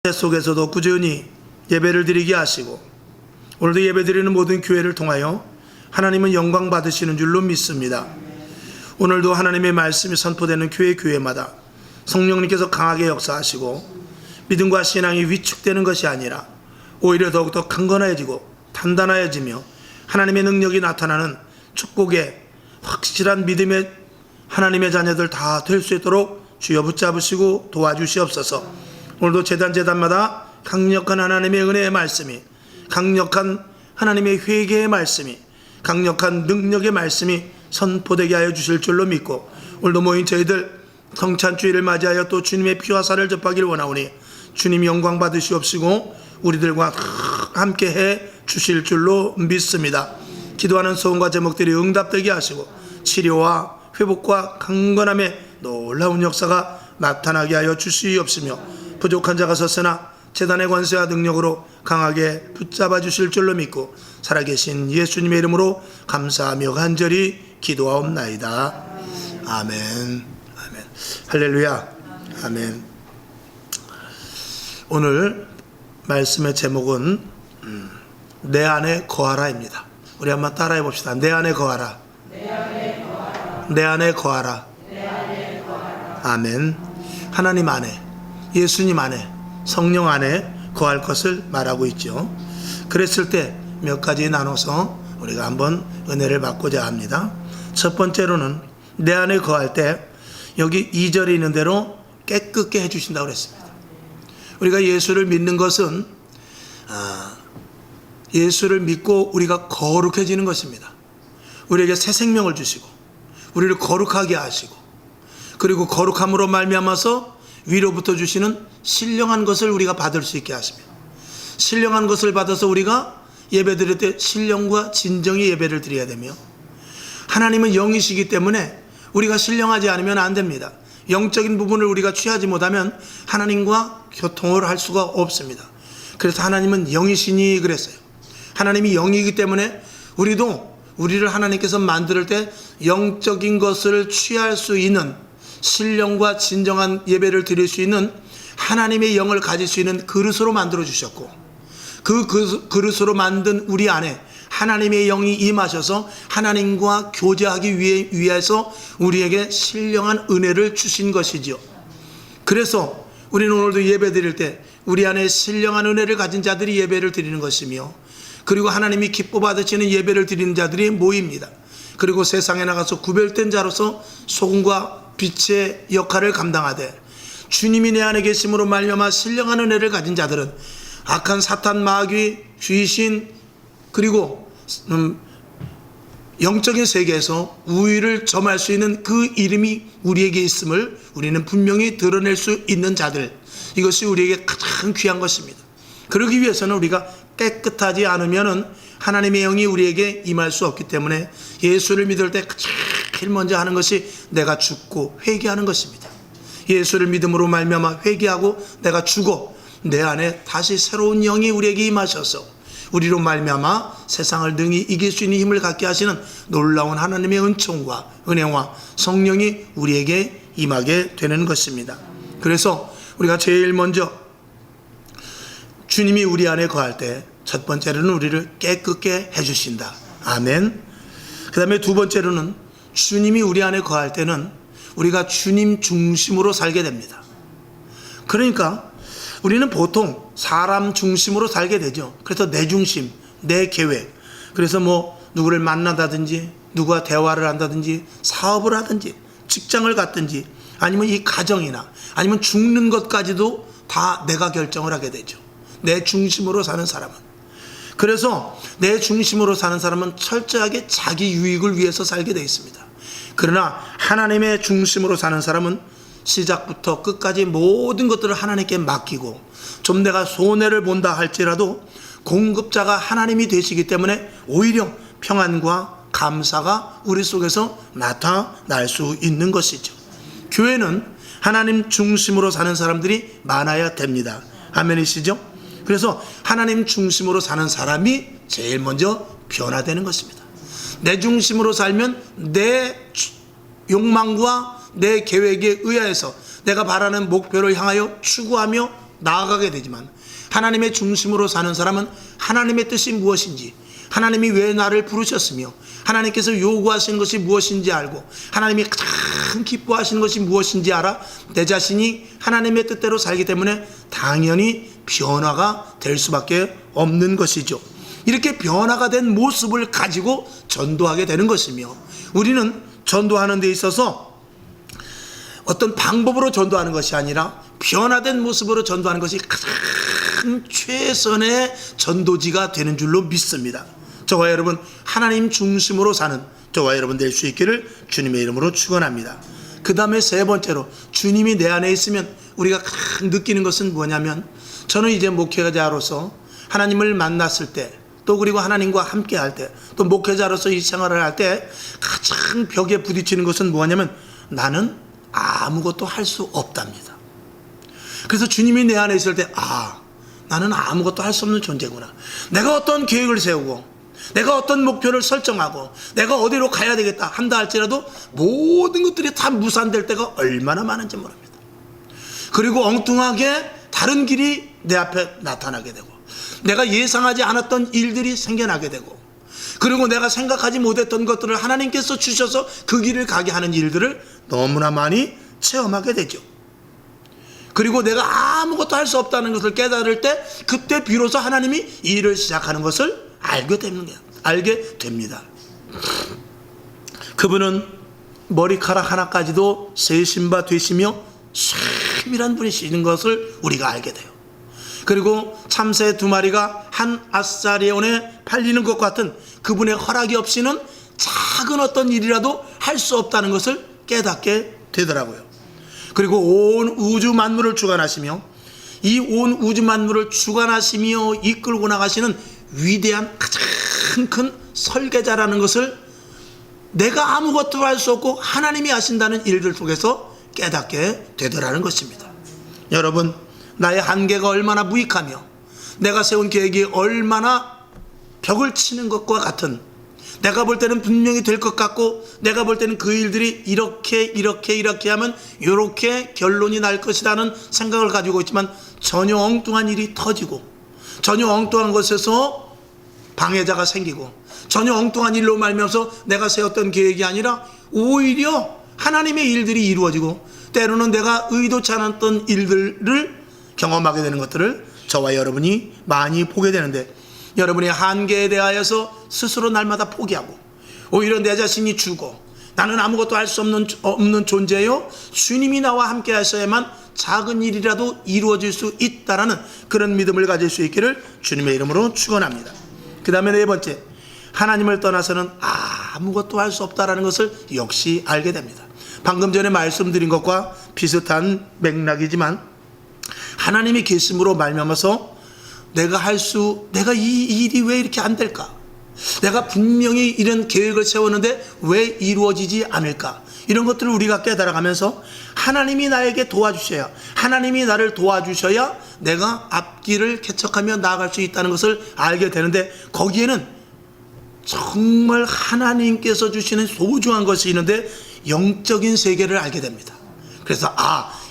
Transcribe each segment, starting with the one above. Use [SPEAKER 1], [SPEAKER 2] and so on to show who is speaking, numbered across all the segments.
[SPEAKER 1] 속에서도 꾸준히 예배를 드리게 하시고 오늘도 예배드리는 모든 교회를 통하여 하나님은 영광 받으시는 줄로 믿습니다. 오늘도 하나님의 말씀이 선포되는 교회마다 성령님께서 강하게 역사하시고 믿음과 신앙이 위축되는 것이 아니라 오히려 더욱더 강건해지고 단단해지며 하나님의 능력이 나타나는 축복의 확실한 믿음의 하나님의 자녀들 다 될 수 있도록 주여 붙잡으시고 도와주시옵소서. 오늘도 재단마다 강력한 하나님의 은혜의 말씀이, 강력한 하나님의 회개의 말씀이, 강력한 능력의 말씀이 선포되게 하여 주실 줄로 믿고 오늘도 모인 저희들 성찬주의를 맞이하여 또 주님의 피와 살을 접하기를 원하오니 주님 영광 받으시옵시고 우리들과 함께 해 주실 줄로 믿습니다. 기도하는 소원과 제목들이 응답되게 하시고 치료와 회복과 강건함의 놀라운 역사가 나타나게 하여 주시옵시며 부족한 자가 섰으나 제단의 권세와 능력으로 강하게 붙잡아 주실 줄로 믿고 살아계신 예수님의 이름으로 감사하며 간절히 기도하옵나이다. 아멘. 아멘. 할렐루야. 아멘. 오늘 말씀의 제목은 내 안에 거하라입니다. 우리 한번 따라해 봅시다. 내 안에 거하라. 내 안에 거하라. 내 안에 거하라. 내 안에 거하라. 아멘. 하나님 안에, 예수님 안에, 성령 안에 거할 것을 말하고 있죠. 그랬을 때 몇 가지 나눠서 우리가 한번 은혜를 받고자 합니다. 첫 번째로는 내 안에 거할 때 여기 2절에 있는 대로 깨끗게 해주신다고 그랬습니다. 우리가 예수를 믿는 것은 예수를 믿고 우리가 거룩해지는 것입니다. 우리에게 새 생명을 주시고 우리를 거룩하게 하시고 그리고 거룩함으로 말미암아서 위로부터 주시는 신령한 것을 우리가 받을 수 있게 하시며 신령한 것을 받아서 우리가 예배 드릴 때 신령과 진정의 예배를 드려야 되며 하나님은 영이시기 때문에 우리가 신령하지 않으면 안 됩니다. 영적인 부분을 우리가 취하지 못하면 하나님과 교통을 할 수가 없습니다. 그래서 하나님은 영이시니 그랬어요. 하나님이 영이기 때문에 우리를 하나님께서 만들 때 영적인 것을 취할 수 있는 신령과 진정한 예배를 드릴 수 있는 하나님의 영을 가질 수 있는 그릇으로 만들어 주셨고 그 그릇으로 만든 우리 안에 하나님의 영이 임하셔서 하나님과 교제하기 위해서 우리에게 신령한 은혜를 주신 것이죠. 그래서 우리는 오늘도 예배 드릴 때 우리 안에 신령한 은혜를 가진 자들이 예배를 드리는 것이며 그리고 하나님이 기뻐 받으시는 예배를 드리는 자들이 모입니다. 그리고 세상에 나가서 구별된 자로서 소금과 빛의 역할을 감당하되 주님이 내 안에 계심으로 말미암아 신령한 은혜를 가진 자들은 악한 사탄, 마귀, 귀신 그리고 영적인 세계에서 우위를 점할 수 있는 그 이름이 우리에게 있음을 우리는 분명히 드러낼 수 있는 자들, 이것이 우리에게 가장 귀한 것입니다. 그러기 위해서는 우리가 깨끗하지 않으면 하나님의 영이 우리에게 임할 수 없기 때문에 예수를 믿을 때 제일 먼저 하는 것이 내가 죽고 회개하는 것입니다. 예수를 믿음으로 말미암아 회개하고 내가 죽어 내 안에 다시 새로운 영이 우리에게 임하셔서 우리로 말미암아 세상을 능히 이길 수 있는 힘을 갖게 하시는 놀라운 하나님의 은총과 은혜와 성령이 우리에게 임하게 되는 것입니다. 그래서 우리가 제일 먼저 주님이 우리 안에 거할 때 첫 번째로는 우리를 깨끗게 해주신다. 아멘. 그 다음에 두 번째로는 주님이 우리 안에 거할 때는 우리가 주님 중심으로 살게 됩니다. 그러니까 우리는 보통 사람 중심으로 살게 되죠. 그래서 내 중심, 내 계획. 그래서 누구를 만나다든지 누구와 대화를 한다든지 사업을 하든지 직장을 갔든지 아니면 이 가정이나 아니면 죽는 것까지도 다 내가 결정을 하게 되죠. 내 중심으로 사는 사람은. 그래서 내 중심으로 사는 사람은 철저하게 자기 유익을 위해서 살게 되어 있습니다. 그러나 하나님의 중심으로 사는 사람은 시작부터 끝까지 모든 것들을 하나님께 맡기고 좀 내가 손해를 본다 할지라도 공급자가 하나님이 되시기 때문에 오히려 평안과 감사가 우리 속에서 나타날 수 있는 것이죠. 교회는 하나님 중심으로 사는 사람들이 많아야 됩니다. 아멘이시죠? 그래서 하나님 중심으로 사는 사람이 제일 먼저 변화되는 것입니다. 내 중심으로 살면 내 욕망과 내 계획에 의하여서 내가 바라는 목표를 향하여 추구하며 나아가게 되지만, 하나님의 중심으로 사는 사람은 하나님의 뜻이 무엇인지, 하나님이 왜 나를 부르셨으며 하나님께서 요구하시는 것이 무엇인지 알고 하나님이 가장 기뻐하시는 것이 무엇인지 알아 내 자신이 하나님의 뜻대로 살기 때문에 당연히 변화가 될 수밖에 없는 것이죠. 이렇게 변화가 된 모습을 가지고 전도하게 되는 것이며, 우리는 전도하는 데 있어서 어떤 방법으로 전도하는 것이 아니라 변화된 모습으로 전도하는 것이 가장 최선의 전도지가 되는 줄로 믿습니다. 저와 여러분, 하나님 중심으로 사는 저와 여러분 될 수 있기를 주님의 이름으로 축원합니다. 그 다음에 세 번째로, 주님이 내 안에 있으면 우리가 가장 느끼는 것은 뭐냐면, 저는 이제 목회자로서 하나님을 만났을 때, 또 그리고 하나님과 함께 할 때, 또 목회자로서 이 생활을 할 때 가장 벽에 부딪히는 것은 뭐냐면, 나는 아무것도 할 수 없답니다. 그래서 주님이 내 안에 있을 때, 나는 아무것도 할 수 없는 존재구나. 내가 어떤 계획을 세우고 내가 어떤 목표를 설정하고 내가 어디로 가야 되겠다 한다 할지라도 모든 것들이 다 무산될 때가 얼마나 많은지 모릅니다. 그리고 엉뚱하게 다른 길이 내 앞에 나타나게 되고, 내가 예상하지 않았던 일들이 생겨나게 되고, 그리고 내가 생각하지 못했던 것들을 하나님께서 주셔서 그 길을 가게 하는 일들을 너무나 많이 체험하게 되죠. 그리고 내가 아무것도 할 수 없다는 것을 깨달을 때, 그때 비로소 하나님이 일을 시작하는 것을 알게 됩니다. 그분은 머리카락 하나까지도 세신 바 되시며 세밀한 분이시는 것을 우리가 알게 돼요. 그리고 참새 2마리가 한 아사리온에 팔리는 것 같은 그분의 허락이 없이는 작은 어떤 일이라도 할 수 없다는 것을 깨닫게 되더라고요. 그리고 온 우주 만물을 주관하시며, 이 온 우주 만물을 주관하시며 이끌고 나가시는 위대한 가장 큰 설계자라는 것을 내가 아무것도 할 수 없고 하나님이 하신다는 일들 속에서 깨닫게 되더라는 것입니다. 여러분, 나의 한계가 얼마나 무익하며 내가 세운 계획이 얼마나 벽을 치는 것과 같은, 내가 볼 때는 분명히 될 것 같고 내가 볼 때는 그 일들이 이렇게 하면 이렇게 결론이 날 것이라는 생각을 가지고 있지만, 전혀 엉뚱한 일이 터지고, 전혀 엉뚱한 것에서 방해자가 생기고, 전혀 엉뚱한 일로 말미암아서 내가 세웠던 계획이 아니라 오히려 하나님의 일들이 이루어지고, 때로는 내가 의도치 않았던 일들을 경험하게 되는 것들을 저와 여러분이 많이 보게 되는데, 여러분의 한계에 대하여서 스스로 날마다 포기하고 오히려 내 자신이 주고, 나는 아무것도 할 수 없는 존재요, 주님이 나와 함께 하셔야만 작은 일이라도 이루어질 수 있다라는 그런 믿음을 가질 수 있기를 주님의 이름으로 축원합니다. 그 다음에 네 번째, 하나님을 떠나서는 아무것도 할 수 없다라는 것을 역시 알게 됩니다. 방금 전에 말씀드린 것과 비슷한 맥락이지만, 하나님이 계심으로 말미암아서 내가 이 일이 왜 이렇게 안 될까? 내가 분명히 이런 계획을 세웠는데 왜 이루어지지 않을까? 이런 것들을 우리가 깨달아가면서 하나님이 나에게 도와주셔야, 하나님이 나를 도와주셔야 내가 앞길을 개척하며 나아갈 수 있다는 것을 알게 되는데, 거기에는 정말 하나님께서 주시는 소중한 것이 있는데 영적인 세계를 알게 됩니다. 그래서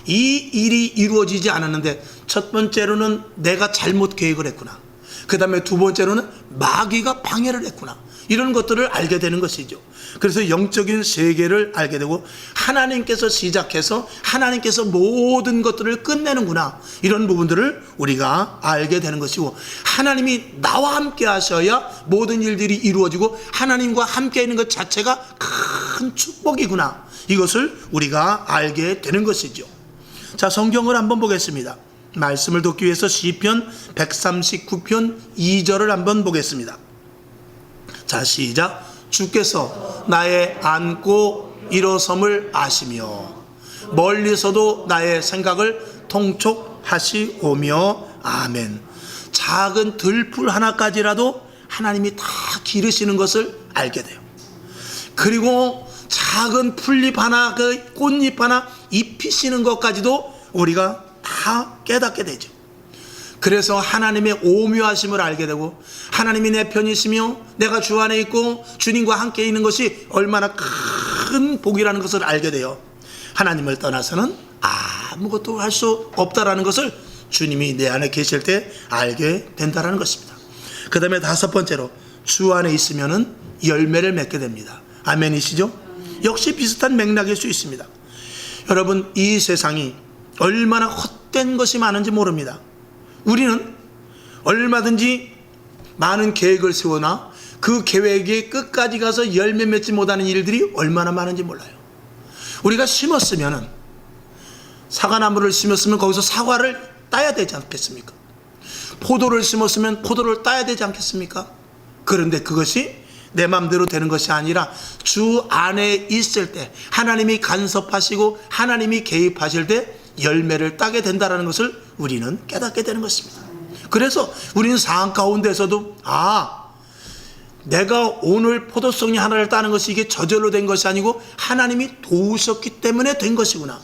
[SPEAKER 1] 이 일이 이루어지지 않았는데, 첫 번째로는 내가 잘못 계획을 했구나, 그 다음에 두 번째로는 마귀가 방해를 했구나, 이런 것들을 알게 되는 것이죠. 그래서 영적인 세계를 알게 되고, 하나님께서 시작해서 하나님께서 모든 것들을 끝내는구나, 이런 부분들을 우리가 알게 되는 것이고, 하나님이 나와 함께 하셔야 모든 일들이 이루어지고 하나님과 함께 있는 것 자체가 큰 축복이구나, 이것을 우리가 알게 되는 것이죠. 자, 성경을 한번 보겠습니다. 말씀을 돕기 위해서 시편 139편 2절을 한번 보겠습니다. 자, 시작. 주께서 나의 앉고 일어섬을 아시며 멀리서도 나의 생각을 통촉하시오며. 아멘. 작은 들풀 하나까지라도 하나님이 다 기르시는 것을 알게 돼요. 그리고 작은 풀잎 하나, 그 꽃잎 하나 입히시는 것까지도 우리가 다 깨닫게 되죠. 그래서 하나님의 오묘하심을 알게 되고, 하나님이 내 편이시며 내가 주 안에 있고 주님과 함께 있는 것이 얼마나 큰 복이라는 것을 알게 돼요. 하나님을 떠나서는 아무것도 할 수 없다라는 것을 주님이 내 안에 계실 때 알게 된다는 것입니다. 그 다음에 다섯 번째로 주 안에 있으면 열매를 맺게 됩니다. 아멘이시죠? 역시 비슷한 맥락일 수 있습니다. 여러분, 이 세상이 얼마나 헛된 것이 많은지 모릅니다. 우리는 얼마든지 많은 계획을 세우나 그 계획에 끝까지 가서 열매 맺지 못하는 일들이 얼마나 많은지 몰라요. 우리가 심었으면, 사과나무를 심었으면 거기서 사과를 따야 되지 않겠습니까? 포도를 심었으면 포도를 따야 되지 않겠습니까? 그런데 그것이 내 마음대로 되는 것이 아니라 주 안에 있을 때 하나님이 간섭하시고 하나님이 개입하실 때 열매를 따게 된다는 것을 우리는 깨닫게 되는 것입니다. 그래서 우리는 상황 가운데서도 내가 오늘 포도송이 하나를 따는 것이 이게 저절로 된 것이 아니고 하나님이 도우셨기 때문에 된 것이구나,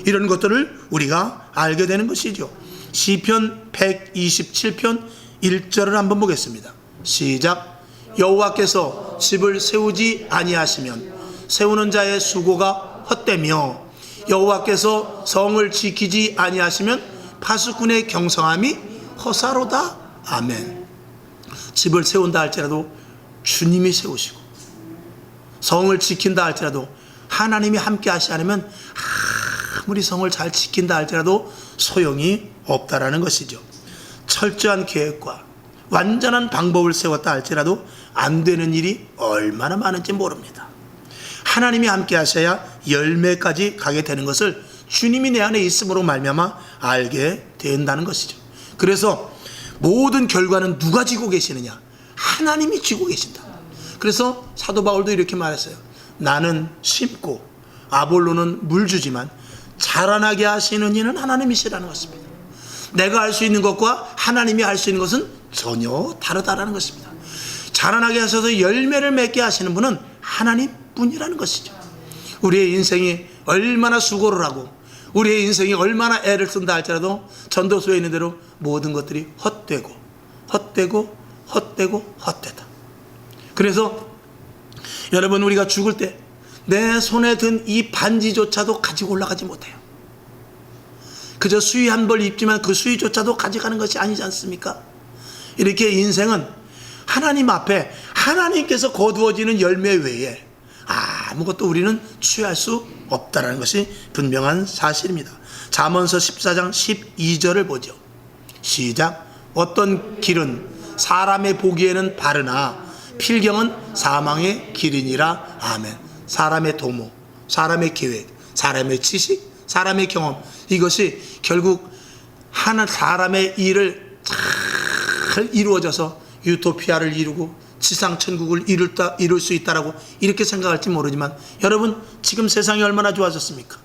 [SPEAKER 1] 이런 것들을 우리가 알게 되는 것이죠. 시편 127편 1절을 한번 보겠습니다. 시작. 여호와께서 집을 세우지 아니하시면 세우는 자의 수고가 헛되며 여호와께서 성을 지키지 아니하시면 파수꾼의 경성함이 허사로다. 아멘. 집을 세운다 할지라도 주님이 세우시고, 성을 지킨다 할지라도 하나님이 함께 하시지 않으면 아무리 성을 잘 지킨다 할지라도 소용이 없다라는 것이죠. 철저한 계획과 완전한 방법을 세웠다 할지라도 안 되는 일이 얼마나 많은지 모릅니다. 하나님이 함께 하셔야 열매까지 가게 되는 것을 주님이 내 안에 있음으로 말미암아 알게 된다는 것이죠. 그래서 모든 결과는 누가 지고 계시느냐? 하나님이 지고 계신다. 그래서 사도 바울도 이렇게 말했어요. 나는 심고 아볼로는 물 주지만 자라나게 하시는 이는 하나님이시라는 것입니다. 내가 할 수 있는 것과 하나님이 할 수 있는 것은 전혀 다르다라는 것입니다. 자라나게 하셔서 열매를 맺게 하시는 분은 하나님뿐이라는 것이죠. 우리의 인생이 얼마나 수고를 하고 우리의 인생이 얼마나 애를 쓴다 할지라도 전도서에 있는 대로 모든 것들이 헛되고 헛되다. 그래서 여러분, 우리가 죽을 때 내 손에 든 이 반지조차도 가지고 올라가지 못해요. 그저 수의 한 벌 입지만 그 수의조차도 가져가는 것이 아니지 않습니까? 이렇게 인생은 하나님 앞에 하나님께서 거두어지는 열매 외에 아무것도 우리는 취할 수 없다는 것이 분명한 사실입니다. 잠언서 14장 12절을 보죠. 시작. 어떤 길은 사람의 보기에는 바르나 필경은 사망의 길이니라. 아멘. 사람의 도모, 사람의 계획, 사람의 지식, 사람의 경험, 이것이 결국 하나 사람의 일을 잘 이루어져서 유토피아를 이루고 지상천국을 이룰 수 있다라고 이렇게 생각할지 모르지만, 여러분, 지금 세상이 얼마나 좋아졌습니까?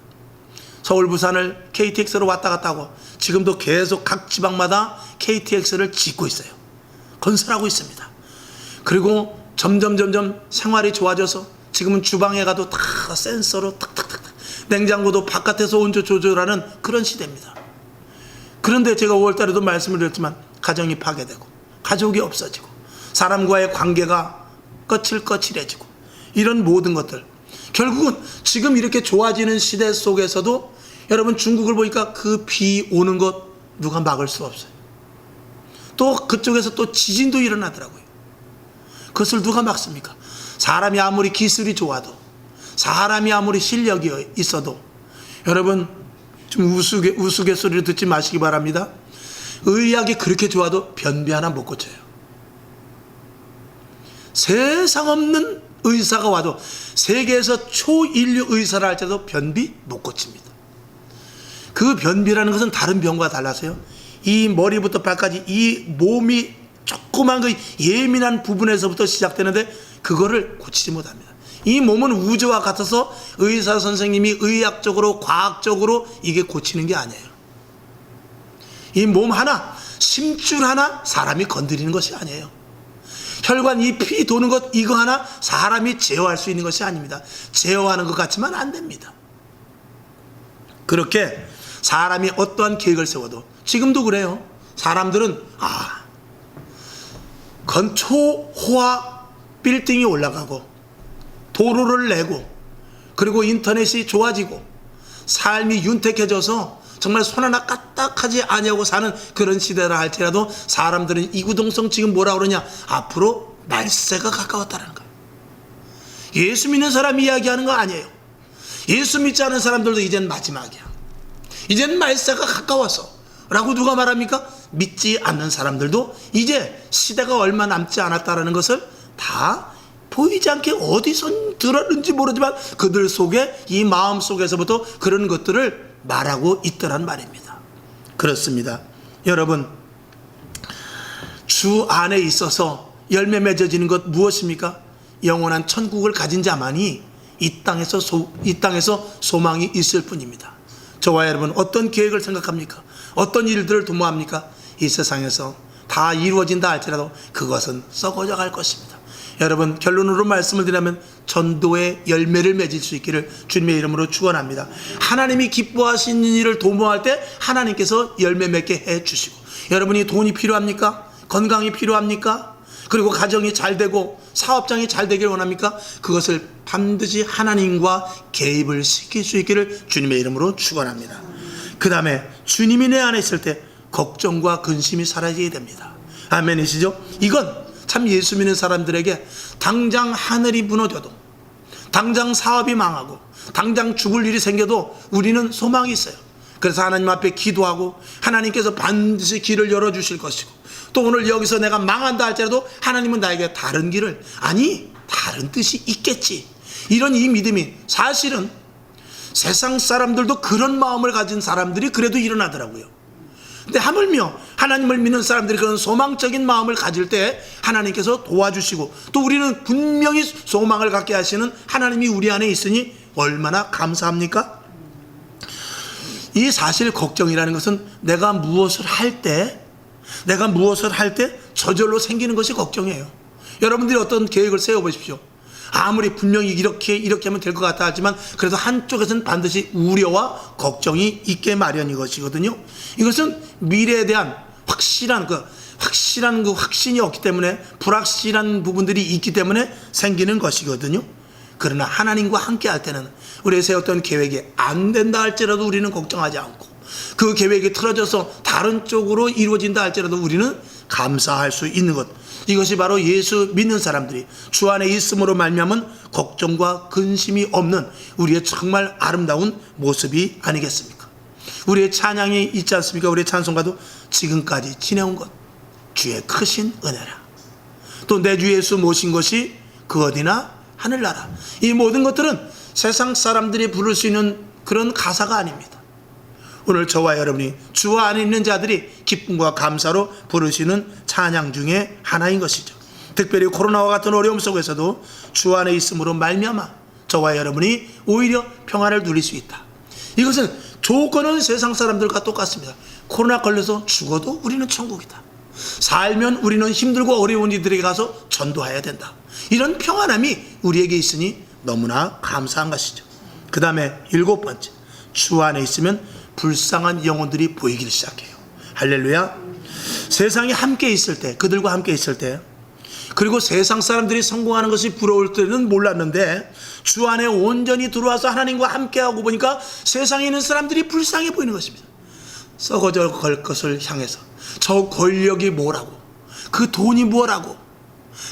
[SPEAKER 1] 서울 부산을 KTX로 왔다 갔다 하고 지금도 계속 각 지방마다 KTX를 짓고 있어요. 건설하고 있습니다. 그리고 점점 생활이 좋아져서 지금은 주방에 가도 다 센서로 탁탁탁, 냉장고도 바깥에서 온도 조절하는 그런 시대입니다. 그런데 제가 5월달에도 말씀을 드렸지만 가정이 파괴되고 가족이 없어지고 사람과의 관계가 거칠거칠해지고 이런 모든 것들, 결국은 지금 이렇게 좋아지는 시대 속에서도 여러분, 중국을 보니까 그 비 오는 것 누가 막을 수 없어요. 또 그쪽에서 또 지진도 일어나더라고요. 그것을 누가 막습니까? 사람이 아무리 기술이 좋아도, 사람이 아무리 실력이 있어도, 여러분, 좀 우스갯소리를 듣지 마시기 바랍니다. 의학이 그렇게 좋아도 변비 하나 못 고쳐요. 세상 없는 의사가 와도, 세계에서 초인류 의사를 할지라도 변비 못 고칩니다. 그 변비라는 것은 다른 병과 달라서요, 이 머리부터 발까지 이 몸이 조그만 그 예민한 부분에서부터 시작되는데 그거를 고치지 못합니다. 이 몸은 우주와 같아서 의사 선생님이 의학적으로 과학적으로 이게 고치는 게 아니에요. 이 몸 하나, 심줄 하나 사람이 건드리는 것이 아니에요. 혈관, 이 피 도는 것, 이거 하나 사람이 제어할 수 있는 것이 아닙니다. 제어하는 것 같지만 안 됩니다. 그렇게 사람이 어떠한 계획을 세워도, 지금도 그래요. 사람들은 초호화 빌딩이 올라가고 도로를 내고 그리고 인터넷이 좋아지고 삶이 윤택해져서 정말 손 하나 까딱하지 아니하고 사는 그런 시대라 할지라도 사람들은 이구동성 지금 뭐라 그러냐, 앞으로 말세가 가까웠다는 거예요. 예수 믿는 사람이 이야기하는 거 아니에요. 예수 믿지 않은 사람들도 이젠 마지막이야, 이젠 말세가 가까워서 라고 누가 말합니까? 믿지 않는 사람들도 이제 시대가 얼마 남지 않았다라는 것을 다 보이지 않게 어디서 들었는지 모르지만 그들 속에, 이 마음 속에서부터 그런 것들을 말하고 있더란 말입니다. 그렇습니다. 여러분, 주 안에 있어서 열매 맺어지는 것 무엇입니까? 영원한 천국을 가진 자만이 이 땅에서 소망이 있을 뿐입니다. 저와 여러분, 어떤 계획을 생각합니까? 어떤 일들을 도모합니까? 이 세상에서 다 이루어진다 할지라도 그것은 썩어져 갈 것입니다. 여러분, 결론으로 말씀을 드리면 전도의 열매를 맺을 수 있기를 주님의 이름으로 축원합니다. 하나님이 기뻐하시는 일을 도모할 때 하나님께서 열매 맺게 해 주시고, 여러분이 돈이 필요합니까? 건강이 필요합니까? 그리고 가정이 잘 되고 사업장이 잘 되길 원합니까? 그것을 반드시 하나님과 개입을 시킬 수 있기를 주님의 이름으로 축원합니다. 그 다음에 주님이 내 안에 있을 때 걱정과 근심이 사라지게 됩니다. 아멘이시죠? 이건 참 예수 믿는 사람들에게 당장 하늘이 무너져도, 당장 사업이 망하고, 당장 죽을 일이 생겨도 우리는 소망이 있어요. 그래서 하나님 앞에 기도하고 하나님께서 반드시 길을 열어주실 것이고, 또 오늘 여기서 내가 망한다 할지라도 하나님은 나에게 다른 길을, 아니 다른 뜻이 있겠지, 이런 이 믿음이, 사실은 세상 사람들도 그런 마음을 가진 사람들이 그래도 일어나더라고요. 근데 하물며 하나님을 믿는 사람들이 그런 소망적인 마음을 가질 때 하나님께서 도와주시고, 또 우리는 분명히 소망을 갖게 하시는 하나님이 우리 안에 있으니 얼마나 감사합니까? 이 사실 걱정이라는 것은 내가 무엇을 할 때 저절로 생기는 것이 걱정이에요. 여러분들이 어떤 계획을 세워보십시오. 아무리 분명히 이렇게 하면 될 것 같다 하지만 그래도 한쪽에서는 반드시 우려와 걱정이 있게 마련인 것이거든요. 이것은 미래에 대한 확실한 확신이 없기 때문에, 불확실한 부분들이 있기 때문에 생기는 것이거든요. 그러나 하나님과 함께 할 때는 우리의 세웠던 계획이 안 된다 할지라도 우리는 걱정하지 않고, 그 계획이 틀어져서 다른 쪽으로 이루어진다 할지라도 우리는 감사할 수 있는 것, 이것이 바로 예수 믿는 사람들이 주 안에 있음으로 말미암은 걱정과 근심이 없는 우리의 정말 아름다운 모습이 아니겠습니까? 우리의 찬양이 있지 않습니까? 우리의 찬송가도 지금까지 지내온 것 주의 크신 은혜라, 또 내 주 예수 모신 것이 그 어디나 하늘나라, 이 모든 것들은 세상 사람들이 부를 수 있는 그런 가사가 아닙니다. 오늘 저와 여러분이 주 안에 있는 자들이 기쁨과 감사로 부르시는 찬양 중에 하나인 것이죠. 특별히 코로나와 같은 어려움 속에서도 주 안에 있음으로 말미암아 저와 여러분이 오히려 평안을 누릴 수 있다. 이것은 조건은 세상 사람들과 똑같습니다. 코로나 걸려서 죽어도 우리는 천국이다. 살면 우리는 힘들고 어려운 이들에게 가서 전도해야 된다. 이런 평안함이 우리에게 있으니 너무나 감사한 것이죠. 그 다음에 7번째, 주 안에 있으면 불쌍한 영혼들이 보이기 시작해요. 할렐루야. 세상이 함께 있을 때, 그들과 함께 있을 때, 그리고 세상 사람들이 성공하는 것이 부러울 때는 몰랐는데 주 안에 온전히 들어와서 하나님과 함께하고 보니까 세상에 있는 사람들이 불쌍해 보이는 것입니다. 썩어져 갈 것을 향해서 저 권력이 뭐라고, 그 돈이 뭐라고,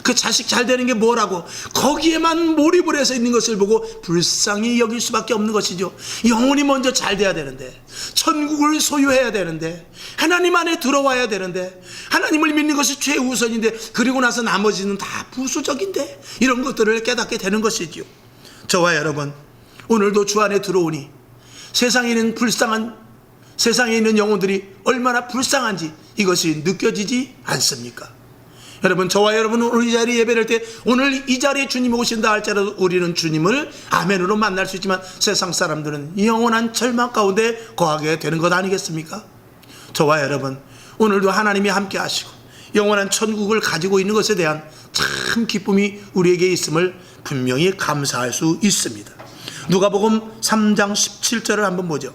[SPEAKER 1] 그 자식 잘 되는 게 뭐라고, 거기에만 몰입을 해서 있는 것을 보고 불쌍히 여길 수밖에 없는 것이죠. 영혼이 먼저 잘 돼야 되는데, 천국을 소유해야 되는데, 하나님 안에 들어와야 되는데, 하나님을 믿는 것이 최우선인데, 그리고 나서 나머지는 다 부수적인데, 이런 것들을 깨닫게 되는 것이죠. 저와 여러분, 오늘도 주 안에 들어오니 세상에 있는 영혼들이 얼마나 불쌍한지 이것이 느껴지지 않습니까? 여러분, 저와 여러분은 오늘 이 자리에 예배할 때, 오늘 이 자리에 주님이 오신다 할지라도 우리는 주님을 아멘으로 만날 수 있지만 세상 사람들은 영원한 절망 가운데 거하게 되는 것 아니겠습니까? 저와 여러분, 오늘도 하나님이 함께 하시고 영원한 천국을 가지고 있는 것에 대한 참 기쁨이 우리에게 있음을 분명히 감사할 수 있습니다. 누가복음 3장 17절을 한번 보죠.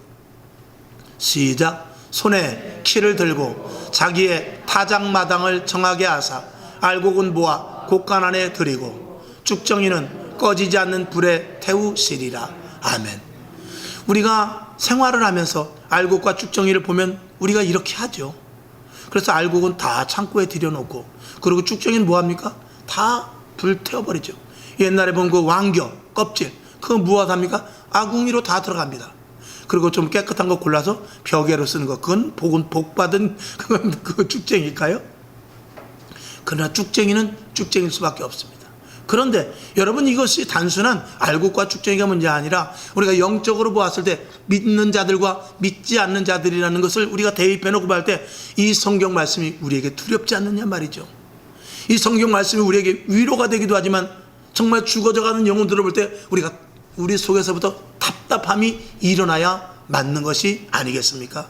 [SPEAKER 1] 시작. 손에 키를 들고 자기의 타작마당을 정하게 하사 알곡은 모아 곡간 안에 들이고 쭉정이는 꺼지지 않는 불에 태우시리라. 아멘. 우리가 생활을 하면서 알곡과 쭉정이를 보면 우리가 이렇게 하죠. 그래서 알곡은 다 창고에 들여놓고, 그리고 쭉정이는 뭐합니까? 다 불태워버리죠. 옛날에 본 그 왕겨 껍질, 그거 무엇합니까? 아궁이로 다 들어갑니다. 그리고 좀 깨끗한 거 골라서 벽에로 쓰는 거, 그건 복받은 그 쭉쟁일까요? 그러나 쭉쟁이는 쭉쟁일 수밖에 없습니다. 그런데 여러분, 이것이 단순한 알곡과 쭉쟁이가 문제가 아니라 우리가 영적으로 보았을 때 믿는 자들과 믿지 않는 자들이라는 것을 우리가 대입해 놓고 볼 때 이 성경 말씀이 우리에게 두렵지 않느냐 말이죠. 이 성경 말씀이 우리에게 위로가 되기도 하지만 정말 죽어져가는 영혼들을 볼 때 우리가 우리 속에서부터 답답함이 일어나야 맞는 것이 아니겠습니까?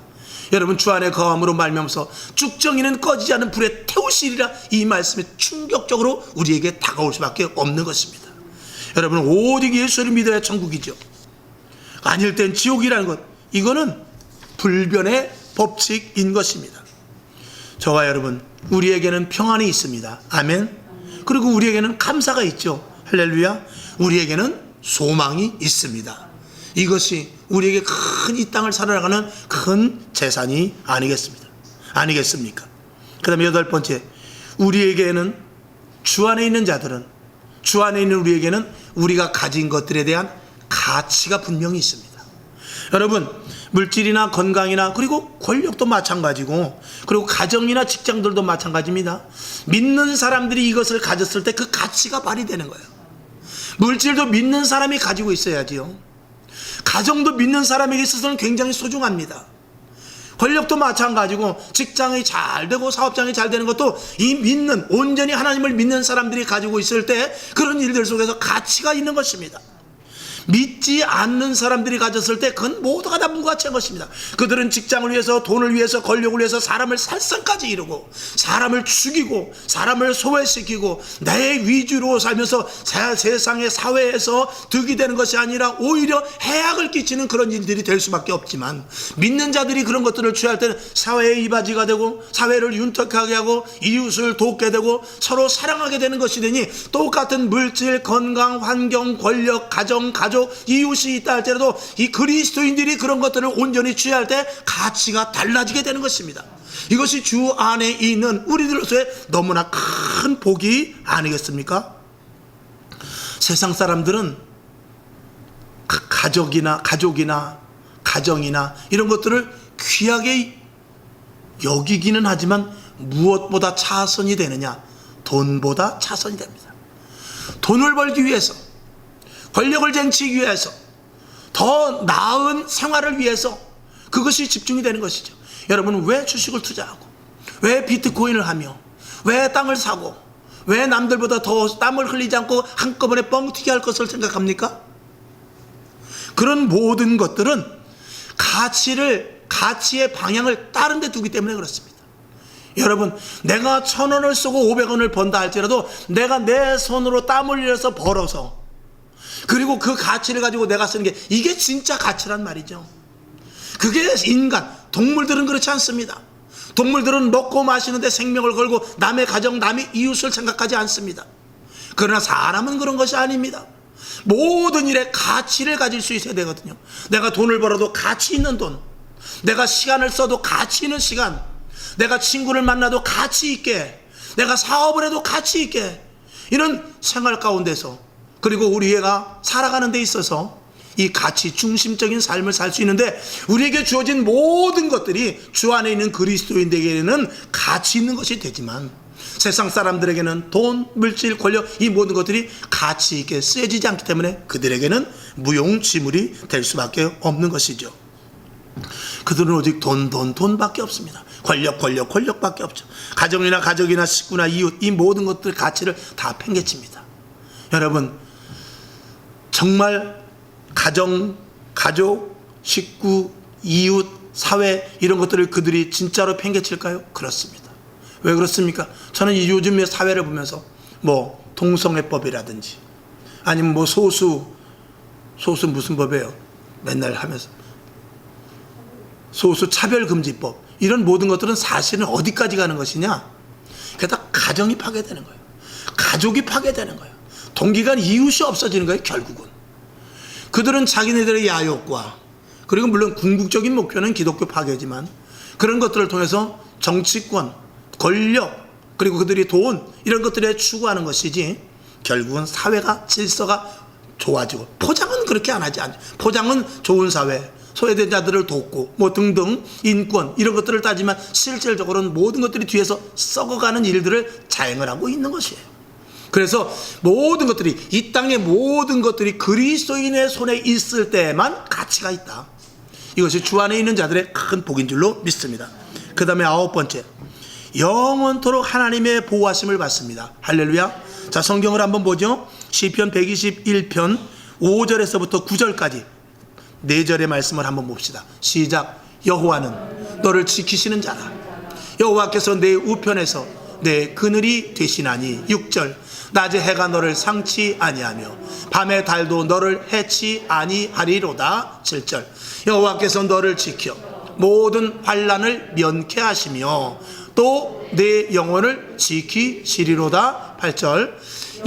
[SPEAKER 1] 여러분, 주 안에 거함으로 말미암아서 쭉정이는 꺼지지 않은 불에 태우시리라, 이 말씀이 충격적으로 우리에게 다가올 수밖에 없는 것입니다. 여러분, 오직 예수를 믿어야 천국이죠. 아닐 땐 지옥이라는 것, 이거는 불변의 법칙인 것입니다. 저와 여러분, 우리에게는 평안이 있습니다. 아멘. 그리고 우리에게는 감사가 있죠. 할렐루야. 우리에게는 소망이 있습니다. 이것이 우리에게 큰 이 땅을 살아가는 큰 재산이 아니겠습니까? 그 다음에 8번째, 우리에게는, 주 안에 있는 자들은, 주 안에 있는 우리에게는 우리가 가진 것들에 대한 가치가 분명히 있습니다. 여러분, 물질이나 건강이나 그리고 권력도 마찬가지고, 그리고 가정이나 직장들도 마찬가지입니다. 믿는 사람들이 이것을 가졌을 때 그 가치가 발휘되는 거예요. 물질도 믿는 사람이 가지고 있어야지요. 가정도 믿는 사람에게 있어서는 굉장히 소중합니다. 권력도 마찬가지고, 직장이 잘 되고 사업장이 잘 되는 것도 이 믿는, 온전히 하나님을 믿는 사람들이 가지고 있을 때 그런 일들 속에서 가치가 있는 것입니다. 믿지 않는 사람들이 가졌을 때 그건 모두가 다 무가치한 것입니다. 그들은 직장을 위해서, 돈을 위해서, 권력을 위해서 사람을 살상까지 이루고, 사람을 죽이고, 사람을 소외시키고, 내 위주로 살면서 세상의 사회에서 득이 되는 것이 아니라 오히려 해악을 끼치는 그런 일들이 될 수밖에 없지만, 믿는 자들이 그런 것들을 취할 때는 사회의 이바지가 되고, 사회를 윤택하게 하고, 이웃을 돕게 되고, 서로 사랑하게 되는 것이 되니, 똑같은 물질, 건강, 환경, 권력, 가정, 이웃이 있다 할지라도 이 그리스도인들이 그런 것들을 온전히 취할 때 가치가 달라지게 되는 것입니다. 이것이 주 안에 있는 우리들로서의 너무나 큰 복이 아니겠습니까? 세상 사람들은 가족이나 가정이나 이런 것들을 귀하게 여기기는 하지만 무엇보다 차선이 되느냐? 돈보다 차선이 됩니다. 돈을 벌기 위해서, 권력을 쟁취하기 위해서, 더 나은 생활을 위해서 그것이 집중이 되는 것이죠. 여러분, 왜 주식을 투자하고, 왜 비트코인을 하며, 왜 땅을 사고, 왜 남들보다 더 땀을 흘리지 않고 한꺼번에 뻥튀기 할 것을 생각합니까? 그런 모든 것들은 가치의 방향을 다른 데 두기 때문에 그렇습니다. 여러분, 내가 1,000원을 쓰고 500원을 번다 할지라도 내가 내 손으로 땀을 흘려서 벌어서, 그리고 그 가치를 가지고 내가 쓰는 게, 이게 진짜 가치란 말이죠. 그게 인간, 동물들은 그렇지 않습니다. 동물들은 먹고 마시는데 생명을 걸고 남의 가정, 남의 이웃을 생각하지 않습니다. 그러나 사람은 그런 것이 아닙니다. 모든 일에 가치를 가질 수 있어야 되거든요. 내가 돈을 벌어도 가치 있는 돈, 내가 시간을 써도 가치 있는 시간, 내가 친구를 만나도 가치 있게, 내가 사업을 해도 가치 있게, 이런 생활 가운데서, 그리고 우리가 살아가는 데 있어서 이 가치 중심적인 삶을 살 수 있는데, 우리에게 주어진 모든 것들이 주 안에 있는 그리스도인에게는 가치 있는 것이 되지만, 세상 사람들에게는 돈, 물질, 권력, 이 모든 것들이 가치 있게 쓰여지지 않기 때문에 그들에게는 무용지물이 될 수밖에 없는 것이죠. 그들은 오직 돈밖에 없습니다. 권력밖에 없죠. 가정이나 식구나 이웃, 이 모든 것들 가치를 다 팽개칩니다. 여러분, 정말 가족, 식구, 이웃, 사회, 이런 것들을 그들이 진짜로 팽개칠까요? 그렇습니다. 왜 그렇습니까? 저는 요즘의 사회를 보면서 동성애법이라든지, 아니면 소수 무슨 법이에요? 맨날 하면서 소수 차별금지법, 이런 모든 것들은 사실은 어디까지 가는 것이냐? 게다가 가정이 파괴되는 거예요. 가족이 파괴되는 거예요. 동기간 이웃이 없어지는 거예요. 결국은 그들은 자기네들의 야욕과 그리고 물론 궁극적인 목표는 기독교 파괴지만 그런 것들을 통해서 정치권, 권력, 그리고 그들이 돈 이런 것들에 추구하는 것이지 결국은 사회가 질서가 좋아지고 포장은 그렇게 안 하지 않죠. 포장은 좋은 사회, 소외된 자들을 돕고 뭐 등등 인권 이런 것들을 따지만 실질적으로는 모든 것들이 뒤에서 썩어가는 일들을 자행을 하고 있는 것이에요. 그래서 모든 것들이 이 땅의 모든 것들이 그리스도인의 손에 있을 때만 가치가 있다. 이것이 주 안에 있는 자들의 큰 복인 줄로 믿습니다. 그 다음에 9번째, 영원토록 하나님의 보호하심을 받습니다. 할렐루야. 자, 성경을 한번 보죠. 시편 121편 5절에서부터 9절까지 4절의 말씀을 한번 봅시다. 시작. 여호와는 너를 지키시는 자라. 여호와께서 내 우편에서 내 그늘이 되시나니. 6절. 낮에 해가 너를 상치 아니하며 밤에 달도 너를 해치 아니하리로다. 7절. 여호와께서 너를 지켜 모든 환난을 면케 하시며 또 내 영혼을 지키시리로다. 8절.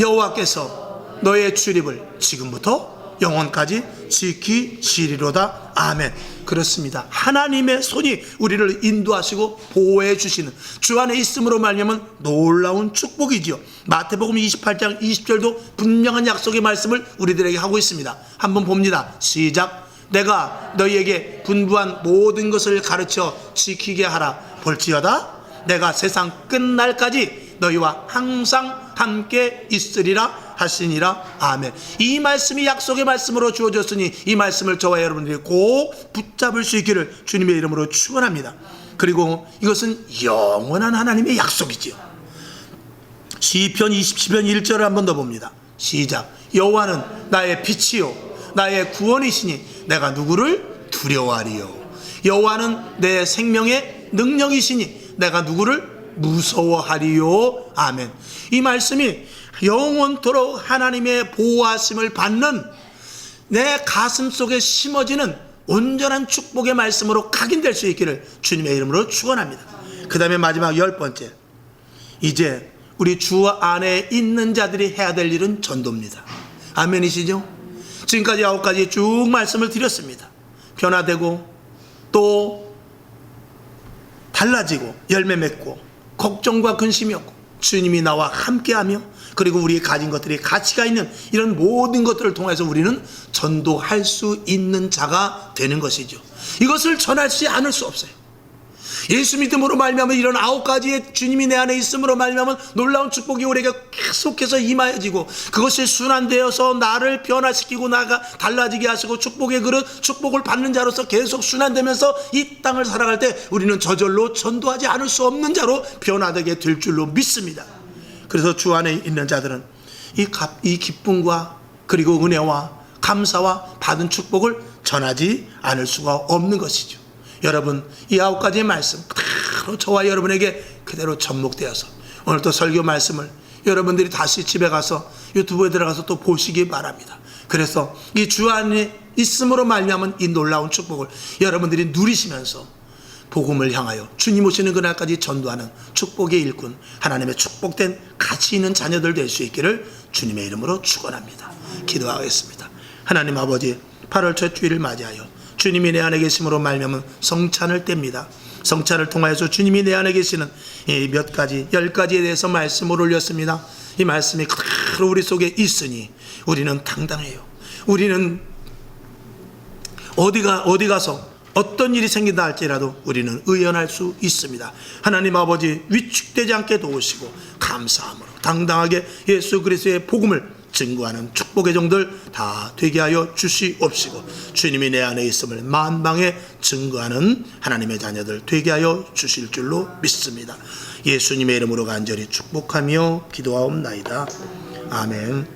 [SPEAKER 1] 여호와께서 너의 출입을 지금부터 영원까지 지키시리로다. 아멘. 그렇습니다. 하나님의 손이 우리를 인도하시고 보호해 주시는 주 안에 있음으로 말미암은 놀라운 축복이지요. 마태복음 28장 20절도 분명한 약속의 말씀을 우리들에게 하고 있습니다. 한번 봅니다. 시작. 내가 너희에게 분부한 모든 것을 가르쳐 지키게 하라. 볼지어다 내가 세상 끝날까지 너희와 항상 함께 있으리라 하시니라. 아멘. 이 말씀이 약속의 말씀으로 주어졌으니 이 말씀을 저와 여러분들이 꼭 붙잡을 수 있기를 주님의 이름으로 축원합니다. 그리고 이것은 영원한 하나님의 약속이지요. 시편 27편 1절을 한 번 더 봅니다. 시작. 여호와는 나의 빛이요 나의 구원이시니 내가 누구를 두려워하리요. 여호와는 내 생명의 능력이시니 내가 누구를 무서워하리요. 아멘. 이 말씀이 영원토록 하나님의 보호하심을 받는 내 가슴 속에 심어지는 온전한 축복의 말씀으로 각인될 수 있기를 주님의 이름으로 축원합니다. 그 다음에 마지막 10번째, 이제 우리 주 안에 있는 자들이 해야 될 일은 전도입니다. 아멘이시죠? 지금까지 9가지 쭉 말씀을 드렸습니다. 변화되고 또 달라지고 열매 맺고 걱정과 근심이 없고 주님이 나와 함께하며 그리고 우리의 가진 것들이 가치가 있는 이런 모든 것들을 통해서 우리는 전도할 수 있는 자가 되는 것이죠. 이것을 전하지 않을 수 없어요. 예수 믿음으로 말미암아 이런 9가지의 주님이 내 안에 있음으로 말미암아 놀라운 축복이 우리에게 계속해서 임하여지고 그것이 순환되어서 나를 변화시키고 나가 달라지게 하시고 축복의 그릇 축복을 받는 자로서 계속 순환되면서 이 땅을 살아갈 때 우리는 저절로 전도하지 않을 수 없는 자로 변화되게 될 줄로 믿습니다. 그래서 주 안에 있는 자들은 이 기쁨과 그리고 은혜와 감사와 받은 축복을 전하지 않을 수가 없는 것이죠. 여러분, 이 9가지의 말씀 그대로 저와 여러분에게 그대로 접목되어서 오늘 또 설교 말씀을 여러분들이 다시 집에 가서 유튜브에 들어가서 또 보시기 바랍니다. 그래서 이 주 안에 있음으로 말미암은 이 놀라운 축복을 여러분들이 누리시면서 복음을 향하여 주님 오시는 그날까지 전도하는 축복의 일꾼, 하나님의 축복된 가치 있는 자녀들 될 수 있기를 주님의 이름으로 축원합니다. 기도하겠습니다. 하나님 아버지, 8월 첫 주일을 맞이하여 주님이 내 안에 계심으로 말미암은 성찬을 뗍니다. 성찬을 통하여서 주님이 내 안에 계시는 이 몇 가지 10가지에 대해서 말씀을 올렸습니다. 이 말씀이 그대로 우리 속에 있으니 우리는 당당해요. 우리는 어디 가서 어떤 일이 생긴다 할지라도 우리는 의연할 수 있습니다. 하나님 아버지, 위축되지 않게 도우시고 감사함으로 당당하게 예수 그리스도의 복음을 증거하는 축복의 종들 다 되게 하여 주시옵시고 주님이 내 안에 있음을 만방에 증거하는 하나님의 자녀들 되게 하여 주실 줄로 믿습니다. 예수님의 이름으로 간절히 축복하며 기도하옵나이다. 아멘.